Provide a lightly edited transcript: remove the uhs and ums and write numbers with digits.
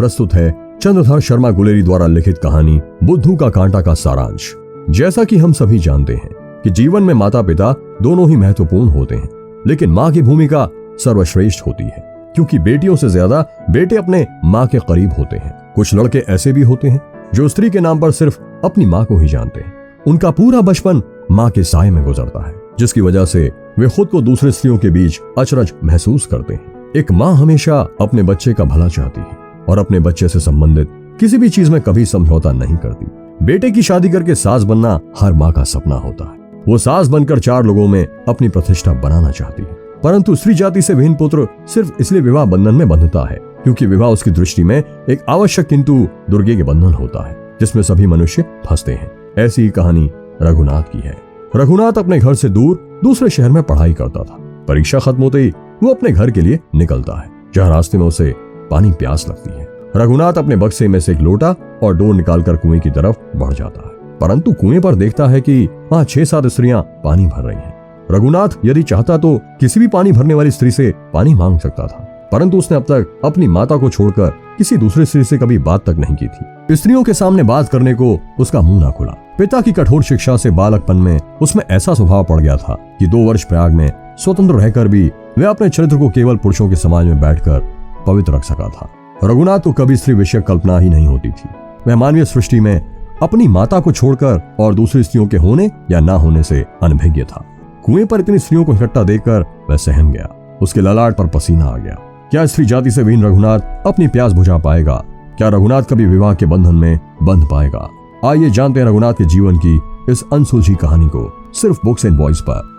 प्रस्तुत है चंद्रधर शर्मा गुलेरी द्वारा लिखित कहानी बुद्धू का कांटा का सारांश। जैसा कि हम सभी जानते हैं कि जीवन में माता पिता दोनों ही महत्वपूर्ण होते हैं, लेकिन माँ की भूमिका सर्वश्रेष्ठ होती है, क्योंकि बेटियों से ज्यादा बेटे अपने माँ के करीब होते हैं। कुछ लड़के ऐसे भी होते हैं जो स्त्री के नाम पर सिर्फ अपनी माँ को ही जानते हैं। उनका पूरा बचपन माँ के साए में गुजरता है, जिसकी वजह से वे खुद को दूसरे स्त्रियों के बीच अचरज महसूस करते हैं। एक माँ हमेशा अपने बच्चे का भला चाहती है और अपने बच्चे से संबंधित किसी भी चीज में कभी समझौता नहीं करती। बेटे की शादी करके सास बनना हर माँ का सपना होता है। वो सास बनकर 4 लोगों में अपनी प्रतिष्ठा बनाना चाहती है, परंतु स्त्री जाति से भिन्न पुत्र सिर्फ इसलिए विवाह बंधन में बंधता है क्योंकि विवाह उसकी दृष्टि में एक आवश्यक किंतु दुर्गे के बंधन होता है, जिसमें सभी मनुष्य फंसते हैं। ऐसी ही कहानी रघुनाथ की है। रघुनाथ अपने घर से दूर दूसरे शहर में पढ़ाई करता था। परीक्षा खत्म होते ही वो अपने घर के लिए निकलता है, जहाँ रास्ते में उसे पानी प्यास लगती है। रघुनाथ अपने बक्से में से एक लोटा और डोर निकालकर कुएं की तरफ बढ़ जाता है, परंतु कुएं पर देखता है कि वहाँ 6-7 स्त्रियां पानी भर रही हैं। रघुनाथ यदि चाहता तो किसी भी पानी भरने वाली स्त्री से पानी मांग सकता था, परंतु उसने अब तक अपनी माता को छोड़कर किसी दूसरी स्त्री से कभी बात तक नहीं की थी। स्त्रियों के सामने बात करने को उसका मुंह ना खुला। पिता की कठोर शिक्षा से बालकपन में उसमें ऐसा स्वभाव पड़ गया था कि 2 वर्ष प्रयाग में स्वतंत्र रहकर भी वह अपने चरित्र को केवल पुरुषों के समाज में बैठकर पवित्र रख सका था। रघुनाथ को कभी स्त्री विषय कल्पना ही नहीं होती थी। वह मानवीय सृष्टि में अपनी माता को छोड़कर और दूसरी स्त्रियों के होने या ना होने से अनभिज्ञ था। कुएं पर इतनी स्त्रियों को इकट्ठा देखकर वह सहम गया। उसके ललाट पर पसीना आ गया। क्या स्त्री जाति से भिन्न रघुनाथ अपनी प्यास बुझा पाएगा? क्या रघुनाथ कभी विवाह के बंधन में बंध पाएगा? आइए जानते हैं रघुनाथ के जीवन की इस अनसुलझी कहानी को सिर्फ बुक्स एंड बॉयज पर।